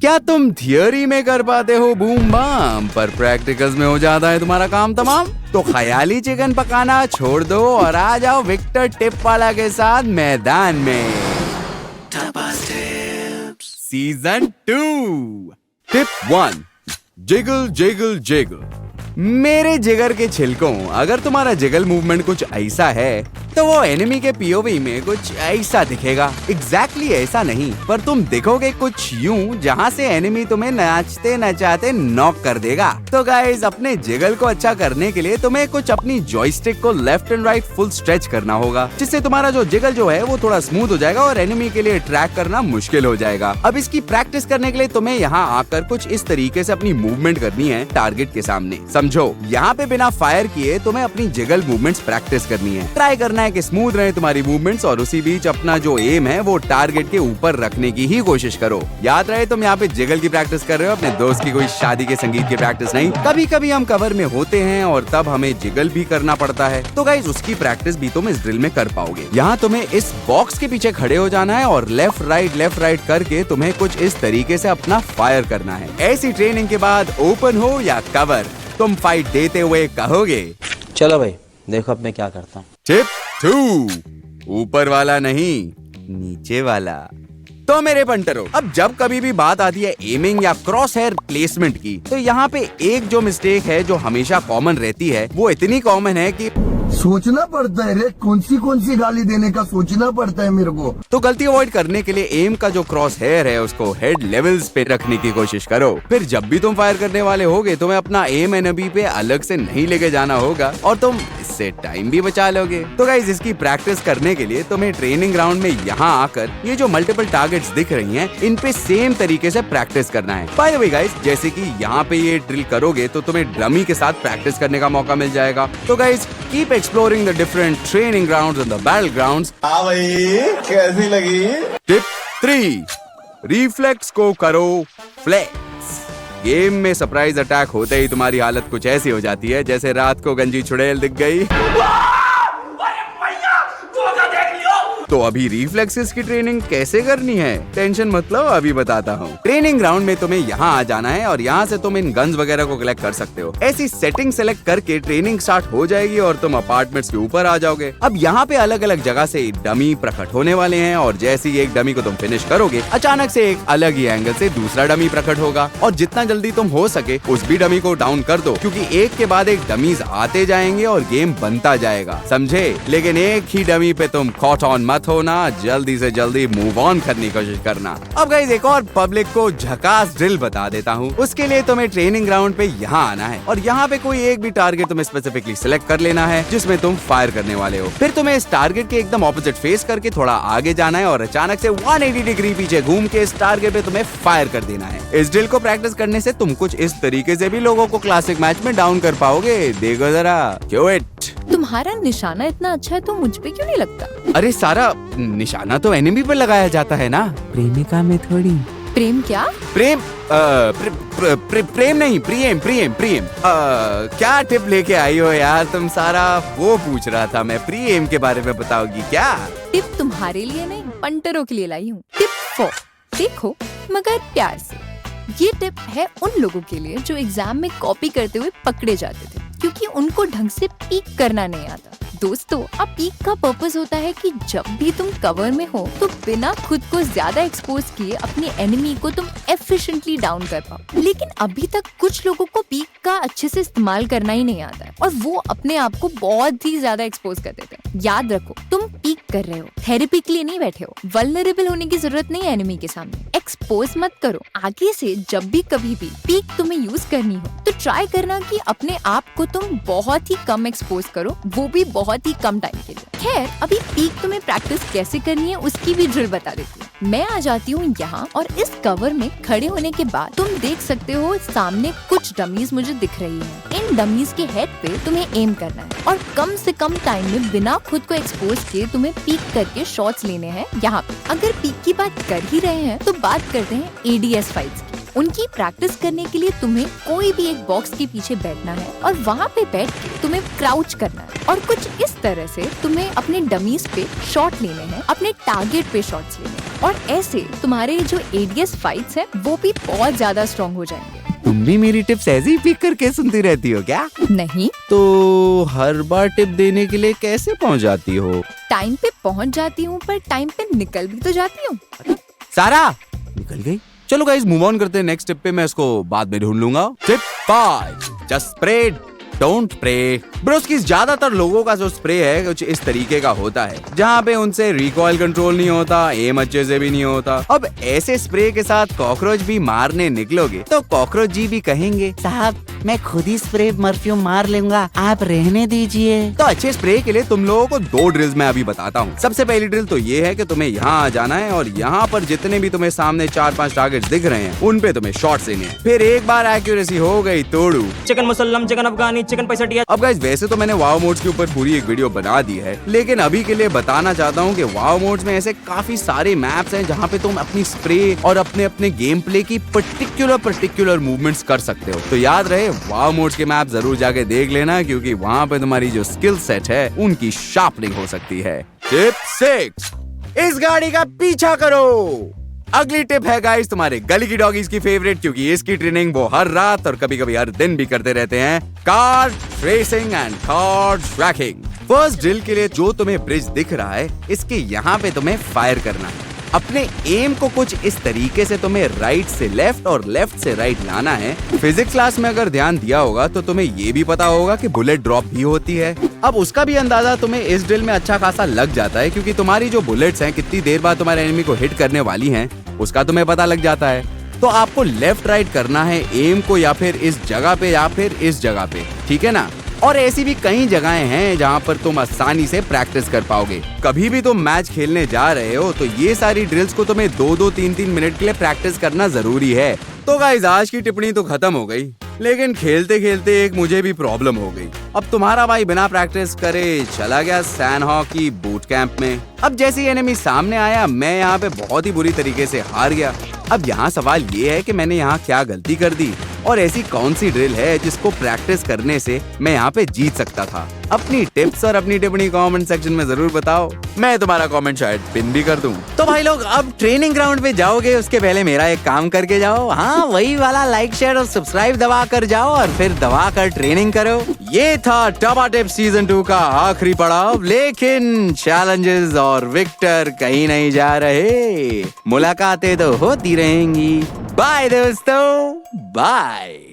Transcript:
क्या तुम थियोरी में कर पाते हो बूम बाम, पर प्रैक्टिकल्स में हो जाता है तुम्हारा काम तमाम? तो ख्याली चिकन पकाना छोड़ दो और आ जाओ विक्टर टिप वाला के साथ मैदान में। Season 2 tip 1, jiggle jiggle jiggle. मेरे जिगर के छिलकों, अगर तुम्हारा जिगल मूवमेंट कुछ ऐसा है तो वो एनिमी के पीओवी में कुछ ऐसा दिखेगा। एग्जैक्टली ऐसा नहीं, पर तुम दिखोगे कुछ यूं जहां से एनिमी तुम्हें नाचते नचाते नॉक कर देगा। तो गाइस, अपने जिगल को अच्छा करने के लिए तुम्हें कुछ अपनी जॉयस्टिक को left and right full stretch करना होगा, जिससे तुम्हारा जो जिगल जो है वो थोड़ा स्मूथ हो जाएगा और एनिमी के लिए ट्रैक करना मुश्किल हो जाएगा। अब इसकी प्रैक्टिस करने के लिए तुम्हें यहाँ आकर कुछ इस तरीके से अपनी मूवमेंट करनी है टारगेट के सामने। समझो, यहाँ पे बिना फायर किए तुम्हें अपनी जिगल मूवमेंट्स प्रैक्टिस करनी है। ट्राई करना है कि स्मूथ रहे तुम्हारी मूवमेंट्स और उसी बीच अपना जो एम है वो टारगेट के ऊपर रखने की ही कोशिश करो। याद रहे, तुम यहाँ पे जिगल की प्रैक्टिस कर रहे हो, अपने दोस्त की कोई शादी के संगीत की प्रैक्टिस नहीं। कभी कभी हम कवर में होते हैं और तब हमें जिगल भी करना पड़ता है, तो गाइस उसकी प्रैक्टिस भी तुम इस ड्रिल में कर पाओगे। यहाँ तुम्हें इस बॉक्स के पीछे खड़े हो जाना है और लेफ्ट राइट करके तुम्हें कुछ इस तरीके से अपना फायर करना है। ऐसी ट्रेनिंग के बाद ओपन हो या कवर, तुम फाइट देते हुए कहोगे, चलो भाई देखो अब मैं क्या करता हूँ। टिप 2, ऊपर वाला नहीं नीचे वाला। तो मेरे पंटरों, अब जब कभी भी बात आती है एमिंग या क्रॉस हेयर प्लेसमेंट की, तो यहाँ पे एक जो मिस्टेक है जो हमेशा कॉमन रहती है, वो इतनी कॉमन है कि सोचना पड़ता है रे, कौन सी गाली देने का सोचना पड़ता है मेरे को। तो गलती अवॉइड करने के लिए एम का जो क्रॉस हेयर है उसको हेड लेवल्स पे रखने की कोशिश करो। फिर जब भी तुम फायर करने वाले होगे तुम्हें अपना एम एनबी पे अलग से नहीं लेके जाना होगा और तुम इससे टाइम भी बचा लोगे। तो गाइस, इसकी प्रैक्टिस करने के लिए तुम्हें ट्रेनिंग ग्राउंड में यहाँ आकर ये जो मल्टीपल टारगेट्स दिख रही हैं, इन पे सेम तरीके से प्रैक्टिस करना है। बाय द वे गाइस, जैसे कि यहाँ पे ये ड्रिल करोगे तो तुम्हें ड्रमी के साथ प्रैक्टिस करने का मौका मिल जाएगा। तो guys, keep exploring the different training grounds and the battle grounds. हाँ भाई, कैसी लगी? टिप 3, रिफ्लेक्स को करो फ्लेक्स। गेम में सरप्राइज अटैक होते ही तुम्हारी हालत कुछ ऐसी हो जाती है जैसे रात को गंजी चुड़ैल दिख गई। तो अभी रिफ्लेक्सेस की ट्रेनिंग कैसे करनी है? टेंशन मतलब अभी बताता हूँ। ट्रेनिंग ग्राउंड में तुम्हें यहाँ आ जाना है और यहाँ से तुम इन गन्स वगैरह को कलेक्ट कर सकते हो। ऐसी सेटिंग सेलेक्ट करके ट्रेनिंग स्टार्ट हो जाएगी और तुम अपार्टमेंट्स के ऊपर आ जाओगे। अब यहाँ पे अलग अलग जगह से डमी प्रकट होने वाले हैं और जैसे ही एक डमी को तुम फिनिश करोगे, अचानक से एक अलग ही एंगल से दूसरा डमी प्रकट होगा और जितना जल्दी तुम हो सके उस भी डमी को डाउन कर दो, क्योंकि एक के बाद एक डमीज आते जाएंगे और गेम बनता जाएगा, समझे? लेकिन एक ही डमी पे तुम कॉट ऑन मत होना, जल्दी से जल्दी मूव ऑन करने की कोशिश करना। अब गाइस, एक और पब्लिक को झकास ड्रिल बता देता हूँ। उसके लिए तुम्हें ट्रेनिंग ग्राउंड पे यहाँ आना है और यहाँ पे कोई एक भी टारगेट तुम्हें स्पेसिफिकली सिलेक्ट कर लेना है जिसमें तुम फायर करने वाले हो। फिर तुम्हें इस टारगेट के एकदम ऑपोजिट फेस करके थोड़ा आगे जाना है और अचानक से 180 डिग्री पीछे घूम के इस टारगेट पे तुम्हें फायर कर देना है। इस ड्रिल को प्रैक्टिस करने से तुम कुछ इस तरीके से भी लोगों को क्लासिक मैच में डाउन कर पाओगे। देखो जरा, क्यों इट? तुम्हारा निशाना इतना अच्छा है तो मुझ पे क्यों नहीं लगता? अरे सारा निशाना तो एनिमी पर लगाया जाता है ना, प्रेमिका में थोड़ी। प्रेम क्या? प्रेम प्रेम नहीं, प्रियम। क्या टिप लेके आई हो यार तुम? सारा वो पूछ रहा था मैं, प्रियम के बारे में बताओगी क्या? टिप तुम्हारे लिए नहीं, पंटरों के लिए लाई हूँ। टिप 4, देखो मगर प्यार से। ये टिप है उन लोगों के लिए जो एग्जाम में कॉपी करते हुए पकड़े जाते थे क्योंकि उनको ढंग से पीक करना नहीं आता। दोस्तों, अब पीक का पर्पस होता है कि जब भी तुम कवर में हो तो बिना खुद को ज्यादा एक्सपोज किए अपने एनिमी को तुम एफिशिएंटली डाउन कर पाओ। लेकिन अभी तक कुछ लोगों को पीक का अच्छे से इस्तेमाल करना ही नहीं आता है और वो अपने आप को बहुत ही ज्यादा एक्सपोज कर देते हैं। याद रखो, तुम पीक कर रहे हो, थेरेपी के लिए नहीं बैठे हो। वल्नरेबल होने की जरूरत नहीं है एनिमी के सामने। एक्सपोज मत करो। आगे से जब भी कभी भी पीक तुम्हें यूज करनी हो तो ट्राई करना कि अपने आप को तुम बहुत ही कम एक्सपोज करो, वो भी बहुत ही कम टाइम के लिए। खैर, अभी पीक तुम्हें प्रैक्टिस कैसे करनी है उसकी भी ड्रिल बता देती हूँ। मैं आ जाती हूँ यहाँ और इस कवर में खड़े होने के बाद तुम देख सकते हो सामने कुछ डमीज मुझे दिख रही हैं। इन डमीज के हेड पे तुम्हें एम करना है और कम से कम टाइम में बिना खुद को एक्सपोज किए तुम्हें पीक करके शॉट्स लेने हैं यहाँ पे। अगर पीक की बात कर ही रहे हैं तो बात करते हैं एडीएस फाइट्स की। उनकी प्रैक्टिस करने के लिए तुम्हें कोई भी एक बॉक्स के पीछे बैठना है और वहाँ पे बैठ के तुम्हें क्राउच करना है और कुछ इस तरह से तुम्हें अपने डमीज पे शॉट लेने हैं, अपने टारगेट पे शॉट्स लेने हैं। और ऐसे तुम्हारे जो एडीएस फाइट्स हैं वो भी बहुत ज्यादा स्ट्रॉन्ग हो जाएंगे। तुम भी मेरी टिप्स ऐसे ही पिक करके सुनती रहती हो क्या? नहीं, तो हर बार टिप देने के लिए कैसे पहुंच जाती हो? टाइम पे पहुंच जाती हूँ पर टाइम पे निकल भी तो जाती हूँ। सारा निकल गई। चलो गाइस मूव ऑन करते हैं नेक्स्ट टिप पे, मैं इसको बाद में ढूंढ लूंगा। Tip 5, just spray don't pray. Broski ज्यादातर लोगों का जो स्प्रे है कुछ इस तरीके का होता है, जहाँ पे उनसे रिकॉइल कंट्रोल नहीं होता, एम अच्छे से भी नहीं होता। अब ऐसे स्प्रे के साथ कॉकरोच भी मारने निकलोगे तो कॉकरोच जी भी कहेंगे, साहब मैं खुद ही स्प्रे परफ्यूम मार लूंगा, आप रहने दीजिए। तो अच्छे स्प्रे के लिए तुम लोगों को 2 ड्रिल्स मैं अभी बताता हूँ। सबसे पहली ड्रिल तो ये है कि तुम्हें यहाँ आ जाना है और यहाँ पर जितने भी तुम्हें सामने 4-5 टारगेट्स दिख रहे हैं उन पे तुम्हें शॉट्स लेने हैं। फिर एक बार एक्यूरेसी हो गई तोड़ू, चिकन मुसल्लम, चिकन अफगानी, चिकन पैसठिया। अब गाइस वैसे तो मैंने वाव मोड्स के ऊपर पूरी एक वीडियो बना दी है, लेकिन अभी के लिए बताना चाहता हूँ कि वाव मोड्स में ऐसे काफी सारे मैप्स हैं जहाँ पे तुम अपनी स्प्रे और अपने गेम प्ले की पर्टिकुलर मूवमेंट्स कर सकते हो। तो याद रहे वाव मोड्स के मैप जरूर जाके देख लेना, क्योंकि वहाँ पे तुम्हारी जो स्किल सेट है उनकी शार्पनिंग हो सकती है। टिप 6, इस गाड़ी का पीछा करो। अगली टिप है गाइस तुम्हारे गली की डॉगीज की फेवरेट, क्योंकि इसकी ट्रेनिंग वो हर रात और कभी-कभी हर दिन भी करते रहते हैं, car racing and car tracking. First drill के लिए जो तुम्हें ब्रिज दिख रहा है इसके यहाँ पे तुम्हें फायर करना है। अपने एम को कुछ इस तरीके से तुम्हें राइट से लेफ्ट और लेफ्ट से राइट लाना है। फिजिक्स क्लास में अगर ध्यान दिया होगा तो तुम्हें ये भी पता होगा कि बुलेट ड्रॉप भी होती है। अब उसका भी अंदाजा तुम्हें इस ड्रिल में अच्छा खासा लग जाता है, क्योंकि तुम्हारी जो बुलेट्स हैं कितनी देर बाद तुम्हारे एनिमी को हिट करने वाली हैं उसका तुम्हें पता लग जाता है। तो आपको लेफ्ट राइट करना है एम को, या फिर इस जगह पे या फिर इस जगह पे, ठीक है ना। और ऐसी भी कई जगहें हैं जहाँ पर तुम आसानी से प्रैक्टिस कर पाओगे। कभी भी तुम मैच खेलने जा रहे हो तो ये सारी ड्रिल्स को तुम्हें 2-2, 3-3 मिनट के लिए प्रैक्टिस करना जरूरी है। तो गाइस आज की टिप्पणी तो खत्म हो गई, लेकिन खेलते खेलते एक मुझे भी प्रॉब्लम हो गई। अब तुम्हारा भाई बिना प्रैक्टिस करे चला गया सैन हॉकी बूट कैंप में। अब जैसे एनिमी सामने आया मैं यहाँ पे बहुत ही बुरी तरीके से हार गया। अब यहाँ सवाल ये है कि मैंने यहाँ क्या गलती कर दी और ऐसी कौन सी ड्रिल है जिसको प्रैक्टिस करने से मैं यहाँ पे जीत सकता था। अपनी टिप्स और अपनी टिप्पणी कमेंट सेक्शन में जरूर बताओ, मैं तुम्हारा कमेंट शायद पिन भी कर दूं। तो भाई लोग अब ट्रेनिंग ग्राउंड पे जाओगे उसके पहले मेरा एक काम करके जाओ, हाँ वही वाला लाइक शेयर और सब्सक्राइब दबा कर जाओ और फिर दबा कर ट्रेनिंग करो। ये था टबा टिप सीजन 2 का आखिरी पड़ाव, लेकिन चैलेंजेस और विक्टर कहीं नहीं जा रहे, मुलाकातें तो होती रहेंगी। बाय दोस्तों, बाय।